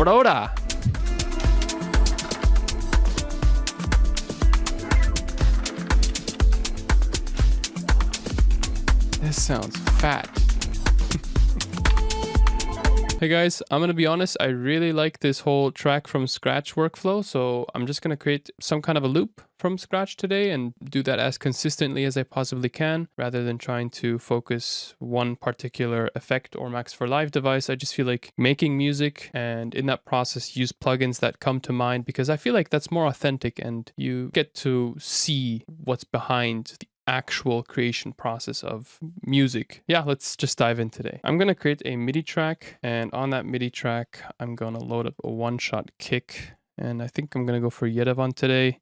Broda. This sounds fat. Hey guys, I'm gonna be honest, I really like this whole track from scratch workflow, so I'm just gonna create some kind of a loop from scratch today and do that as consistently as I possibly can, rather than trying to focus one particular effect or Max for Live device. I just feel like making music and in that process use plugins that come to mind, because I feel like that's more authentic and you get to see what's behind the actual creation process of music. Yeah, let's just dive in today. I'm going to create a MIDI track, and on that MIDI track, I'm going to load up a one-shot kick, and I think I'm going to go for Yerevan today.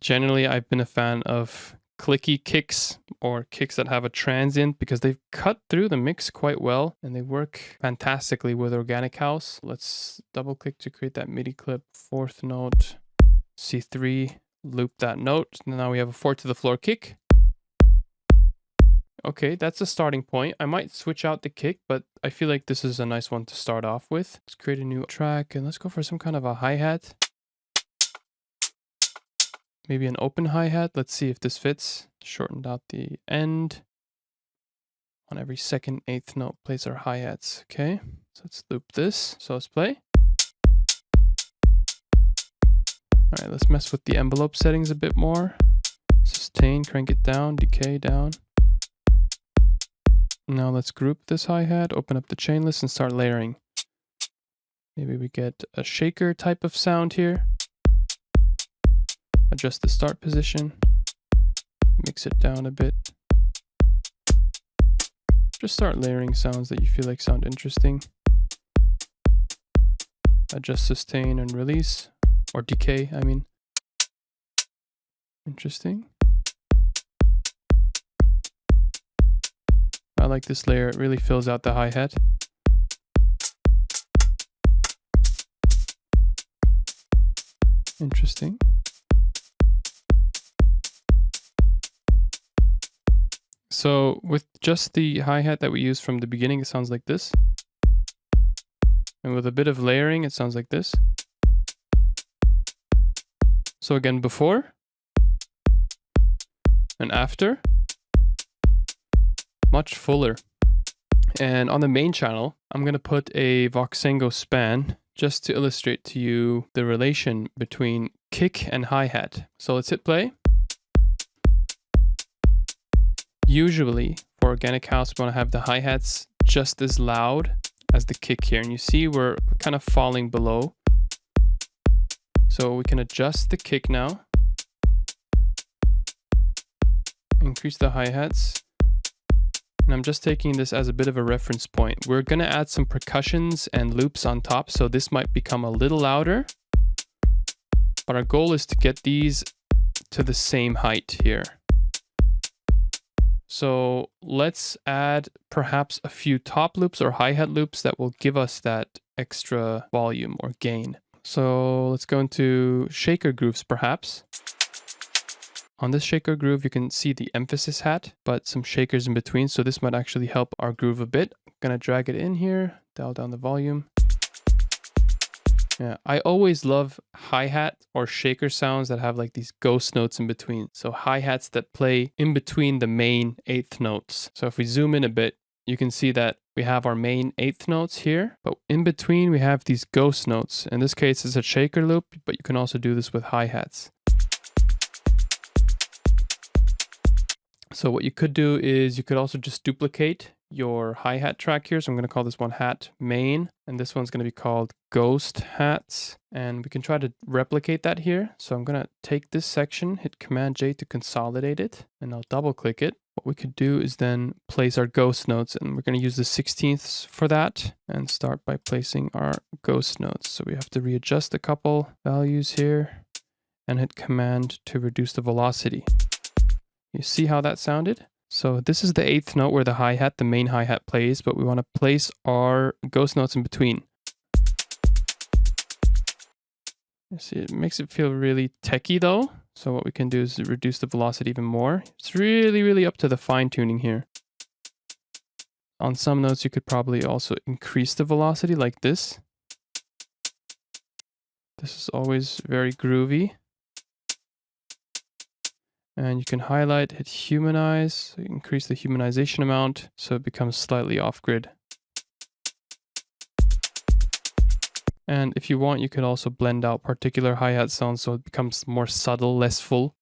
Generally, I've been a fan of clicky kicks or kicks that have a transient because they've cut through the mix quite well and they work fantastically with organic house. Let's double click to create that MIDI clip. 4th note, C3. Loop that note. Now we have a 4 to the floor kick. Okay, that's a starting point. I might switch out the kick, but I feel like this is a nice one to start off with. Let's create a new track and let's go for some kind of a hi-hat. Maybe an open hi-hat. Let's see if this fits. Shortened out the end. On every 2nd, 8th note, place our hi-hats. Okay, so let's loop this. So let's play. All right, let's mess with the envelope settings a bit more. Sustain, crank it down, decay down. Now let's group this hi-hat, open up the chain list and start layering. Maybe we get a shaker type of sound here. Adjust the start position. Mix it down a bit. Just start layering sounds that you feel like sound interesting. Adjust sustain and release. Or decay, I mean. Interesting. I like this layer, it really fills out the hi-hat. Interesting. So with just the hi-hat that we used from the beginning, it sounds like this. And with a bit of layering, it sounds like this. So again, before and after, much fuller. And on the main channel, I'm going to put a Voxengo span just to illustrate to you the relation between kick and hi-hat. So let's hit play. Usually for organic house, we want to have the hi-hats just as loud as the kick here. And you see we're kind of falling below. So we can adjust the kick now. Increase the hi-hats. And I'm just taking this as a bit of a reference point. We're going to add some percussions and loops on top, so this might become a little louder. But our goal is to get these to the same height here. So let's add perhaps a few top loops or hi-hat loops that will give us that extra volume or gain. So let's go into shaker grooves perhaps. On this shaker groove, you can see the emphasis hat, but some shakers in between. So this might actually help our groove a bit. I'm gonna drag it in here, dial down the volume. Yeah, I always love hi-hat or shaker sounds that have like these ghost notes in between. So hi-hats that play in between the main 8th notes. So if we zoom in a bit, you can see that we have our main 8th notes here, but in between we have these ghost notes. In this case, it's a shaker loop, but you can also do this with hi-hats. So what you could do is you could also just duplicate your hi-hat track here. So I'm going to call this one hat main, and this one's going to be called ghost hats. And we can try to replicate that here. So I'm going to take this section, hit Command J to consolidate it, and I'll double click it. What we could do is then place our ghost notes, and we're going to use the 16ths for that and start by placing our ghost notes. So we have to readjust a couple values here and hit Command to reduce the velocity. You see how that sounded? So this is the 8th note where the hi-hat, the main hi-hat plays, but we want to place our ghost notes in between. You see, it makes it feel really techy though. So what we can do is reduce the velocity even more. It's really up to the fine tuning here. On some notes, you could probably also increase the velocity like this. This is always very groovy. And you can highlight, hit humanize, increase the humanization amount so it becomes slightly off-grid. And if you want, you could also blend out particular hi-hat sounds so it becomes more subtle, less full.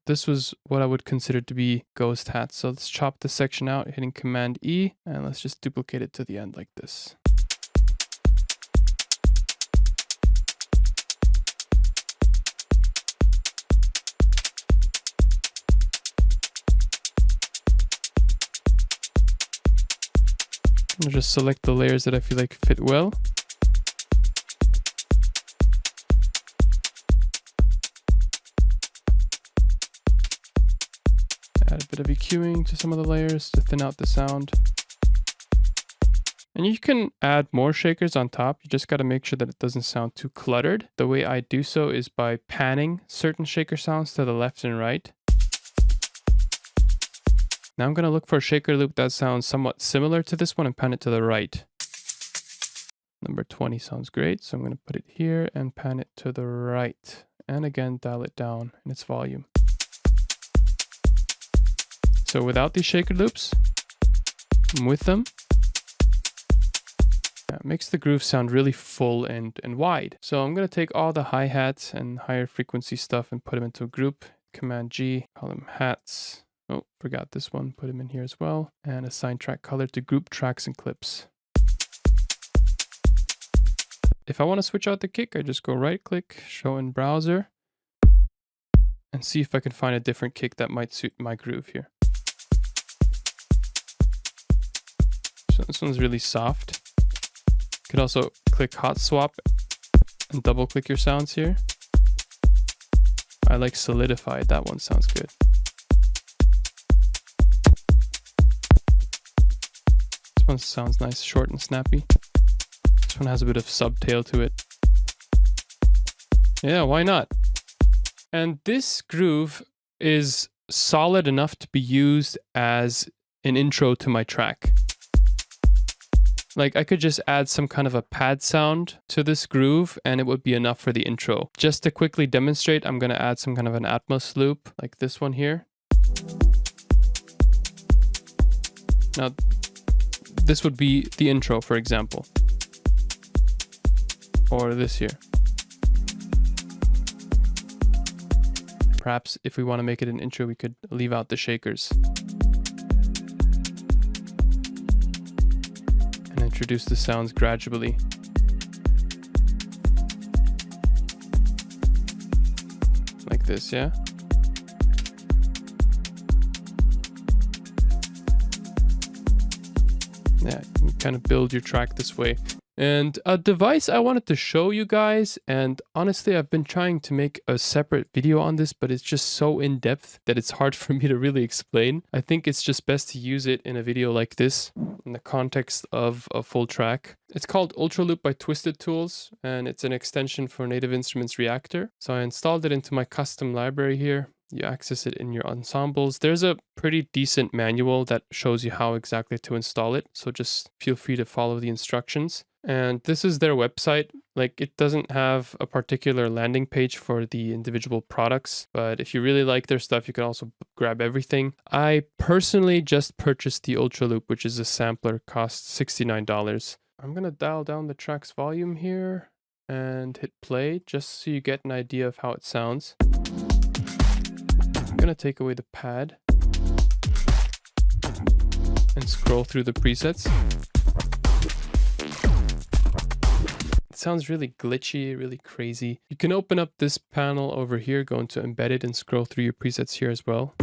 This was what I would consider to be ghost hats. So let's chop this section out, hitting Command E, and let's just duplicate it to the end like this. I'll just select the layers that I feel like fit well. Add a bit of EQing to some of the layers to thin out the sound. And you can add more shakers on top. You just got to make sure that it doesn't sound too cluttered. The way I do so is by panning certain shaker sounds to the left and right. Now I'm going to look for a shaker loop that sounds somewhat similar to this one and pan it to the right. Number 20 sounds great, so I'm going to put it here and pan it to the right. And again, dial it down in its volume. So without these shaker loops, with them, it makes the groove sound really full and wide. So I'm going to take all the hi-hats and higher frequency stuff and put them into a group. Command G, call them hats. Oh, forgot this one. Put them in here as well. And assign track color to group tracks and clips. If I want to switch out the kick, I just go right click, show in browser, and see if I can find a different kick that might suit my groove here. So this one's really soft. You could also click hot swap and double click your sounds here. I like solidified. That one sounds good. This one sounds nice, short and snappy. This one has a bit of subtail to it. Yeah, why not? And this groove is solid enough to be used as an intro to my track. Like I could just add some kind of a pad sound to this groove and it would be enough for the intro. Just to quickly demonstrate, I'm going to add some kind of an Atmos loop like this one here. Now, this would be the intro, for example. Or this here. Perhaps if we want to make it an intro, we could leave out the shakers. And introduce the sounds gradually. Like this, yeah? Yeah, you can kind of build your track this way. And a device I wanted to show you guys, and honestly I've been trying to make a separate video on this, but it's just so in depth that it's hard for me to really explain. I think it's just best to use it in a video like this in the context of a full track. It's called Ultraloop by Twisted Tools, and it's an extension for Native Instruments Reactor. So I installed it into my custom library here. You access it in your ensembles. There's a pretty decent manual that shows you how exactly to install it. So just feel free to follow the instructions. And this is their website. Like it doesn't have a particular landing page for the individual products, but if you really like their stuff, you can also grab everything. I personally just purchased the Ultraloop, which is a sampler, costs $69. I'm gonna dial down the track's volume here and hit play just so you get an idea of how it sounds. I'm gonna take away the pad and scroll through the presets. It sounds really glitchy, really crazy. You can open up this panel over here, go into embedded and scroll through your presets here as well.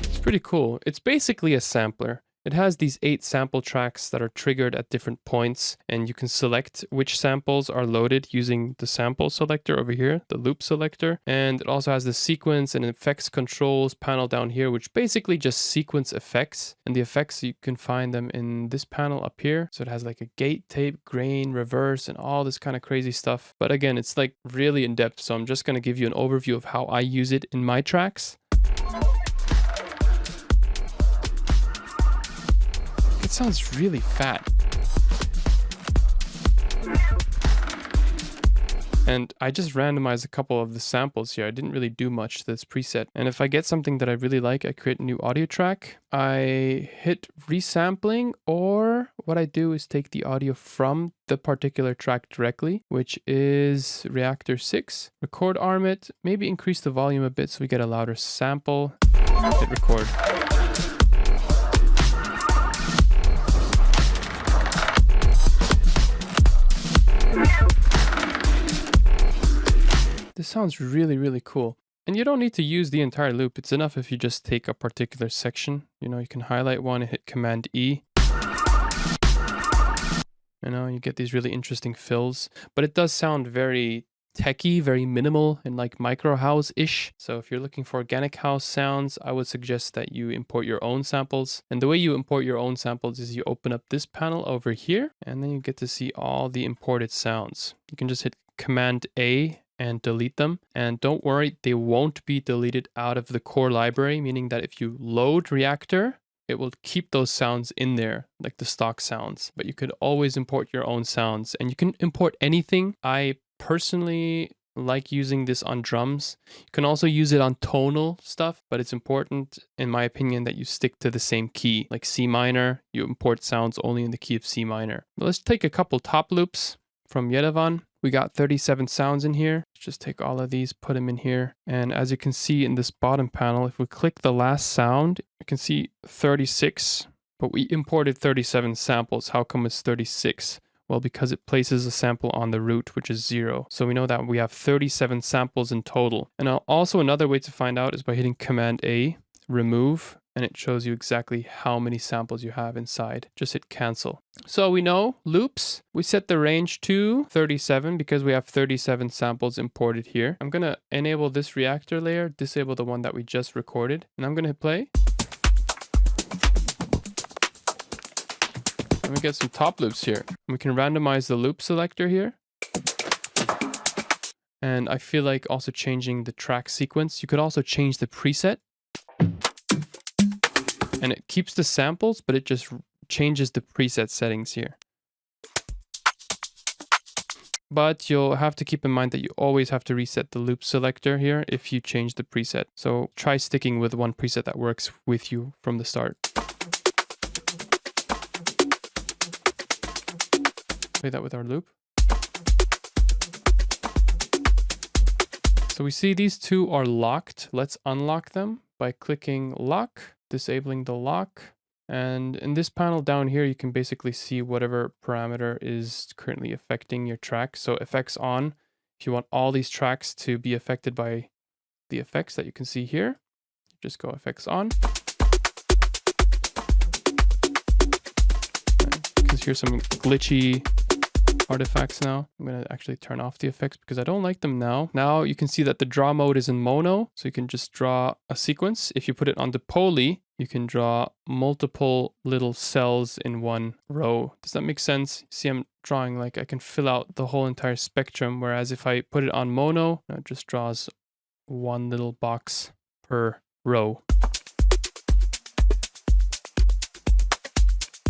It's pretty cool. It's basically a sampler. It has these 8 sample tracks that are triggered at different points, and you can select which samples are loaded using the sample selector over here, the loop selector. And it also has the sequence and effects controls panel down here, which basically just sequence effects. And the effects, you can find them in this panel up here. So it has like a gate, tape, grain, reverse, and all this kind of crazy stuff. But again, it's like really in depth. So I'm just going to give you an overview of how I use it in my tracks. It sounds really fat. And I just randomized a couple of the samples here. I didn't really do much to this preset. And if I get something that I really like, I create a new audio track. I hit resampling, or what I do is take the audio from the particular track directly, which is Reactor 6. Record arm it, maybe increase the volume a bit so we get a louder sample. Hit record. This sounds really, really cool. And you don't need to use the entire loop. It's enough if you just take a particular section. You know, you can highlight one and hit Command E. You know, you get these really interesting fills. But it does sound very techy, very minimal, and like micro house-ish. So if you're looking for organic house sounds, I would suggest that you import your own samples. And the way you import your own samples is you open up this panel over here, and then you get to see all the imported sounds. You can just hit Command A and delete them. And don't worry, they won't be deleted out of the core library, meaning that if you load Reactor, it will keep those sounds in there, like the stock sounds. But you could always import your own sounds, and you can import anything. I personally like using this on drums. You can also use it on tonal stuff, but it's important, in my opinion, that you stick to the same key. Like C minor, you import sounds only in the key of C minor. But let's take a couple top loops from Yerevan. We got 37 sounds in here. Let's just take all of these, put them in here. And as you can see in this bottom panel, if we click the last sound, you can see 36, but we imported 37 samples. How come it's 36? Well, because it places a sample on the root, which is 0. So we know that we have 37 samples in total. And also another way to find out is by hitting Command A, remove, and it shows you exactly how many samples you have inside. Just hit cancel. So we know loops, we set the range to 37 because we have 37 samples imported here. I'm gonna enable this reactor layer, disable the one that we just recorded, and I'm gonna hit play. And we get some top loops here. We can randomize the loop selector here. And I feel like also changing the track sequence. You could also change the preset. And it keeps the samples, but it just changes the preset settings here. But you'll have to keep in mind that you always have to reset the loop selector here if you change the preset. So try sticking with one preset that works with you from the start. Play that with our loop. So we see these two are locked. Let's unlock them by clicking lock, disabling the lock. And in this panel down here, you can basically see whatever parameter is currently affecting your track. So effects on, if you want all these tracks to be affected by the effects that you can see here, just go effects on. You can hear some glitchy artifacts now. I'm going to actually turn off the effects because I don't like them now. Now you can see that the draw mode is in mono, so you can just draw a sequence. If you put it onto poly, you can draw multiple little cells in one row. Does that make sense? See, I'm drawing like I can fill out the whole entire spectrum, whereas if I put it on mono, it just draws one little box per row.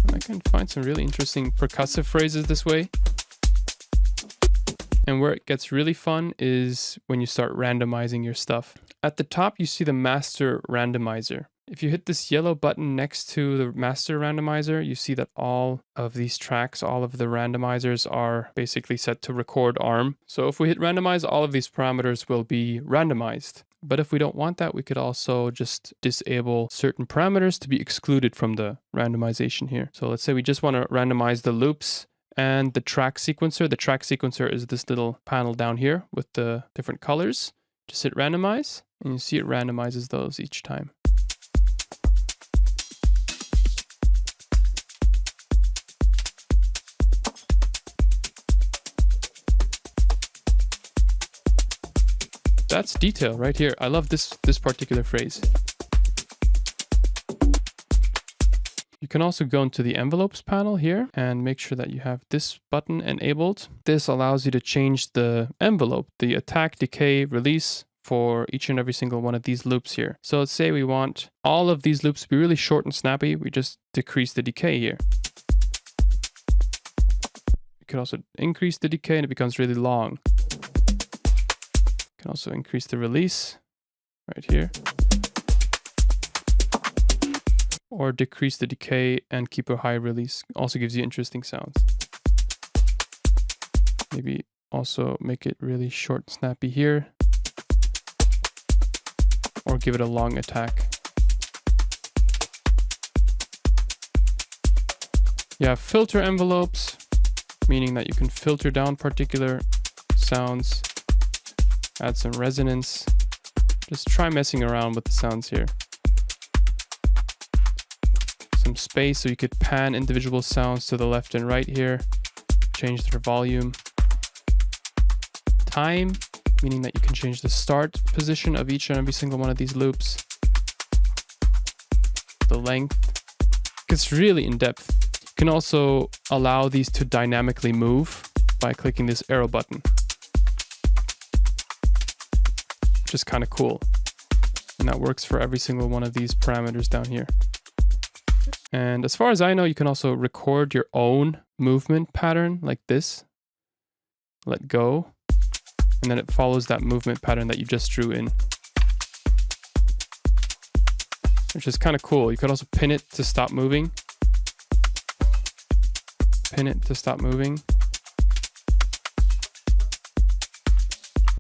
And I can find some really interesting percussive phrases this way. And where it gets really fun is when you start randomizing your stuff. At the top, you see the master randomizer. If you hit this yellow button next to the master randomizer, you see that all of these tracks, all of the randomizers are basically set to record arm. So if we hit randomize, all of these parameters will be randomized. But if we don't want that, we could also just disable certain parameters to be excluded from the randomization here. So let's say we just want to randomize the loops and the track sequencer. The track sequencer is this little panel down here with the different colors. Just hit randomize, and you see it randomizes those each time. that's detail right here. I love this particular phrase. You can also go into the envelopes panel here and make sure that you have this button enabled. This allows you to change the envelope, the attack, decay, release for each and every single one of these loops here. So let's say we want all of these loops to be really short and snappy. We just decrease the decay here. You can also increase the decay and it becomes really long. You can also increase the release right here. Or decrease the decay and keep a high release. Also gives you interesting sounds. Maybe also make it really short and snappy here. Or give it a long attack. You have filter envelopes, meaning that you can filter down particular sounds, add some resonance. Just try messing around with the sounds here. Some space so you could pan individual sounds to the left and right here, change their volume. Time, meaning that you can change the start position of each and every single one of these loops. The length, it's really in depth. You can also allow these to dynamically move by clicking this arrow button, which is kind of cool. And that works for every single one of these parameters down here. And as far as I know, you can also record your own movement pattern like this. Let go. And then it follows that movement pattern that you just drew in. Which is kind of cool. You could also pin it to stop moving. Pin it to stop moving.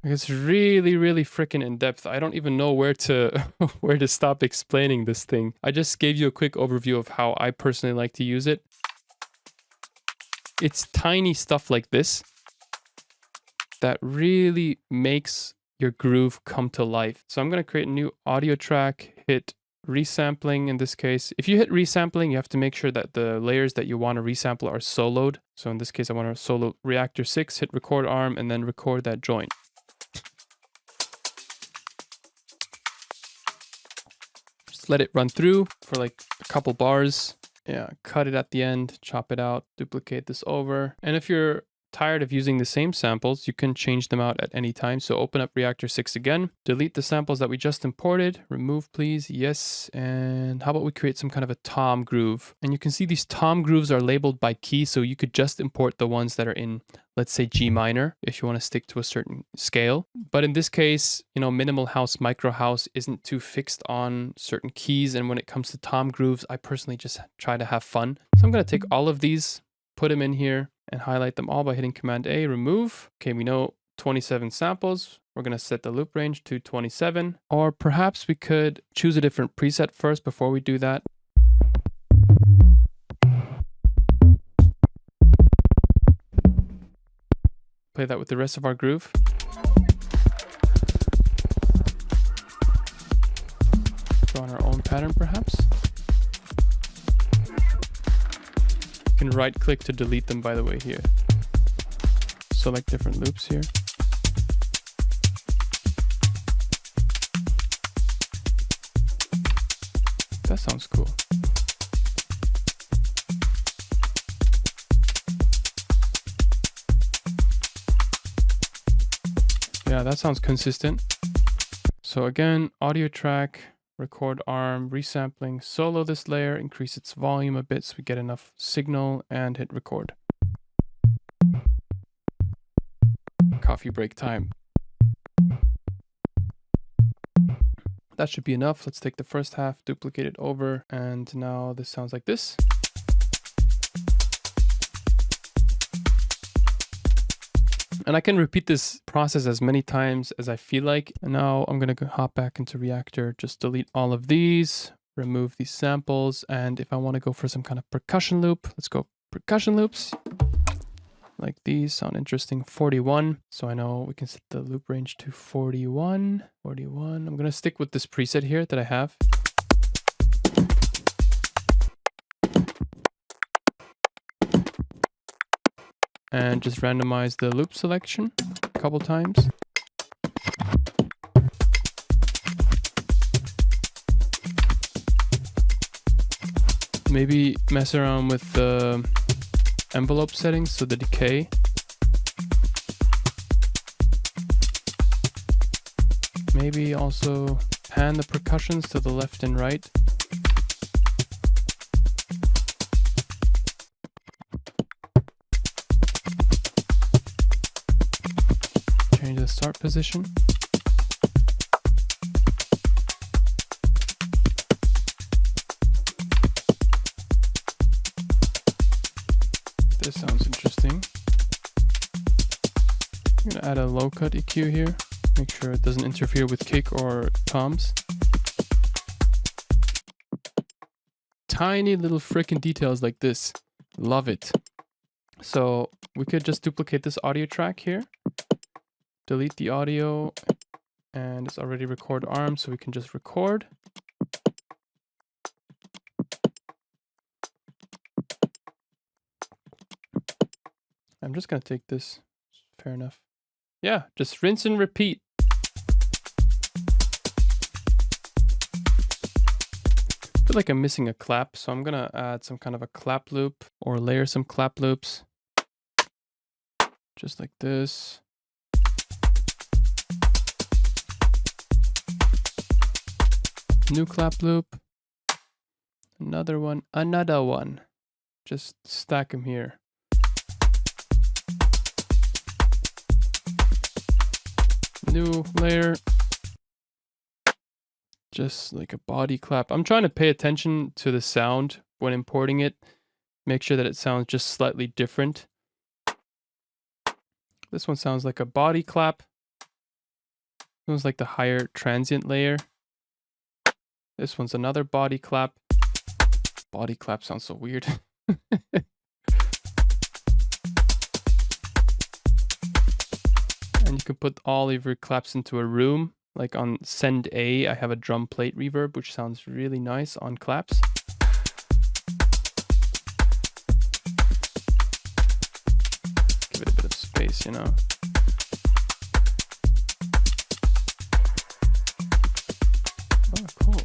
It's really, really freaking in depth. I don't even know where to where to stop explaining this thing. I just gave you a quick overview of how I personally like to use it. It's tiny stuff like this that really makes your groove come to life. So I'm going to create a new audio track, hit resampling in this case. If you hit resampling, you have to make sure that the layers that you want to resample are soloed. So in this case, I want to solo reactor 6, hit record arm, and then record that joint. Let it run through for like a couple bars. Yeah, cut it at the end, chop it out, duplicate this over. And if you're tired of using the same samples, you can change them out at any time. So open up Reactor 6 again, delete the samples that we just imported, remove please, yes. And how about we create some kind of a tom groove? And you can see these tom grooves are labeled by key, so you could just import the ones that are in, let's say, G minor, if you want to stick to a certain scale. But in this case, you know, minimal house, micro house isn't too fixed on certain keys. And when it comes to tom grooves, I personally just try to have fun. So I'm going to take all of these, put them in here, and highlight them all by hitting Command A, remove. Okay, we know 27 samples. We're going to set the loop range to 27. Or perhaps we could choose a different preset first before we do that. Play that with the rest of our groove. Draw on our own pattern perhaps. You can right click to delete them, by the way, here. Select different loops here. That sounds cool. Yeah, that sounds consistent. So again, audio track, record arm, resampling, solo this layer, increase its volume a bit so we get enough signal, and hit record. Coffee break time. That should be enough. Let's take the first half, duplicate it over, and now this sounds like this. And I can repeat this process as many times as I feel like. And now I'm going to hop back into Reactor, just delete all of these, remove these samples. And if I want to go for some kind of percussion loop, let's go percussion loops. Like these sound interesting. 41. So I know we can set the loop range to 41. 41. I'm going to stick with this preset here that I have. And just randomize the loop selection a couple times. Maybe mess around with the envelope settings, so the decay. Maybe also pan the percussions to the left and right. Change the start position. This sounds interesting. I'm gonna add a low cut EQ here. Make sure it doesn't interfere with kick or toms. Tiny little freaking details like this. Love it. So we could just duplicate this audio track here. Delete the audio, and it's already record arm, so we can just record. I'm just gonna take this. Fair enough. Yeah, just rinse and repeat. I feel like I'm missing a clap, so I'm gonna add some kind of a clap loop or layer some clap loops. Just like this. New clap loop. Another one, another one. Just stack them here. New layer. Just like a body clap. I'm trying to pay attention to the sound when importing it. Make sure that it sounds just slightly different. This one sounds like a body clap. This one's like the higher transient layer. This one's another body clap. Body clap sounds so weird. And you can put all of your claps into a room. Like on send A, I have a drum plate reverb, which sounds really nice on claps. Give it a bit of space, you know. Oh, cool.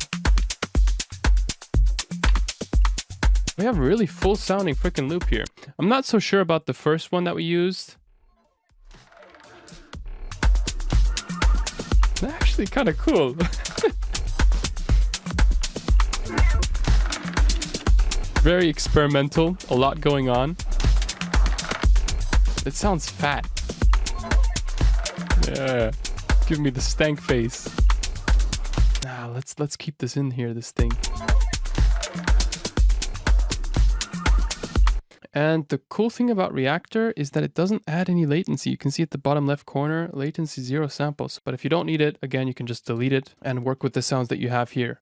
We have a really full sounding freaking loop here. I'm not so sure about the first one that we used. Actually kind of cool. Very experimental, a lot going on. It sounds fat. Yeah, give me the stank face. Nah, let's keep this in here, this thing. And the cool thing about Reactor is that it doesn't add any latency. You can see at the bottom left corner, latency 0 samples. But if you don't need it, again, you can just delete it and work with the sounds that you have here.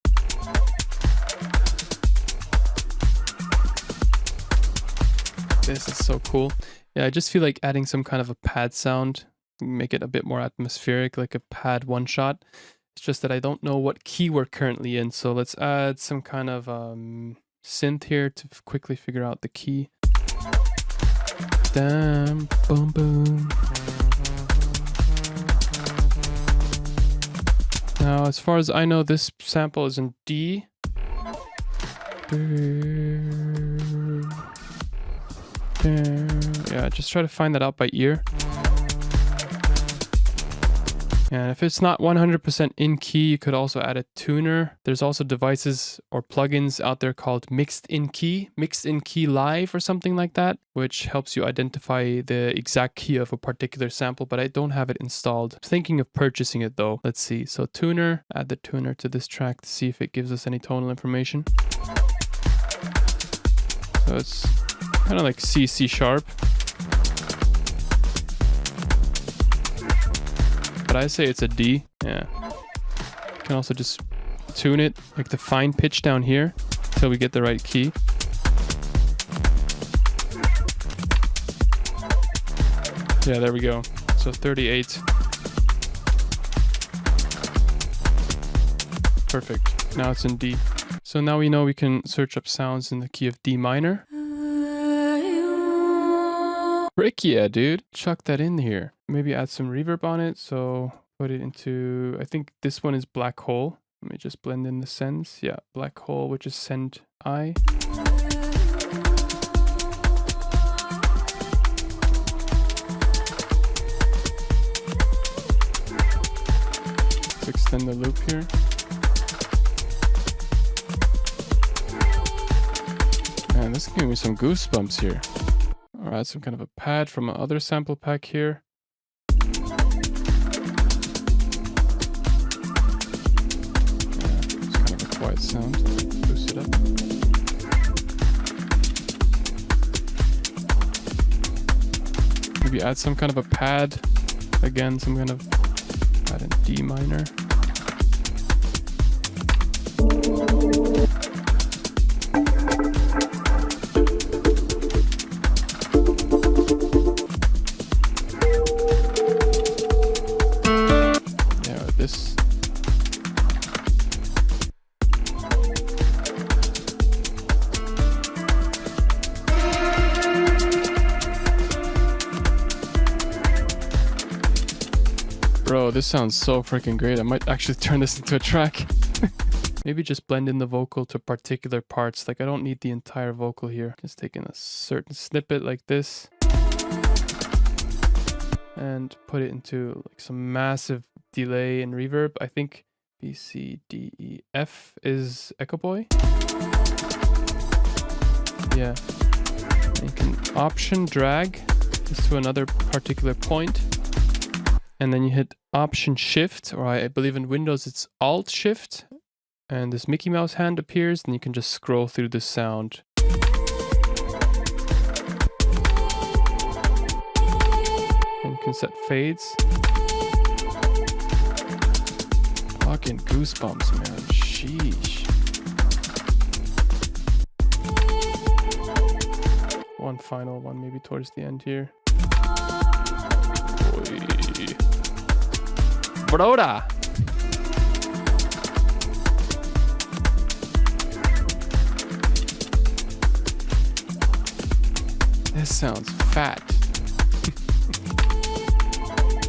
This is so cool. Yeah, I just feel like adding some kind of a pad sound, make it a bit more atmospheric, like a pad one shot. It's just that I don't know what key we're currently in. So let's add some kind of synth here to quickly figure out the key. Damn, boom, boom. Now, as far as I know, this sample is in D. Yeah, just try to find that out by ear. And if it's not 100% in key, you could also add a tuner. There's also devices or plugins out there called Mixed in Key Live or something like that, which helps you identify the exact key of a particular sample, but I don't have it installed. I'm thinking of purchasing it though. Let's see. So tuner, add the tuner to this track to see if it gives us any tonal information. So it's kind of like C sharp. But I say it's a D. Yeah. You can also just tune it, like the fine pitch down here, until we get the right key. Yeah, there we go. So 38. Perfect. Now it's in D. So now we know we can search up sounds in the key of D minor. Frick yeah, dude. Chuck that in here. Maybe add some reverb on it. So put it into, I think this one is Black Hole. Let me just blend in the sends. Yeah, black hole, which is send I. Let's extend the loop here. Man, this is giving me some goosebumps here. I'll add some kind of a pad from my other sample pack here. Quiet sound. Boost it up. Maybe add some kind of a pad. Again, some kind of add in D minor. Yeah, or this. Bro, this sounds so freaking great. I might actually turn this into a track. Maybe just blend in the vocal to particular parts. Like I don't need the entire vocal here. Just taking a certain snippet like this and put it into like some massive delay and reverb. I think B, C, D, E, F is Echo Boy. Yeah. And you can option drag this to another particular point. And then you hit Option Shift, or I believe in Windows it's Alt Shift, and this Mickey Mouse hand appears, and you can just scroll through the sound. And you can set fades. Fucking goosebumps, man. Sheesh. One final one, maybe towards the end here. Broda! This sounds fat.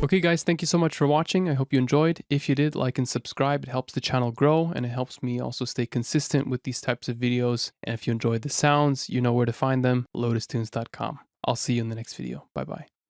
Okay guys, thank you so much for watching. I hope you enjoyed. If you did, like and subscribe. It helps the channel grow and it helps me also stay consistent with these types of videos. And if you enjoyed the sounds, you know where to find them, LotusTunes.com. I'll see you in the next video. Bye bye.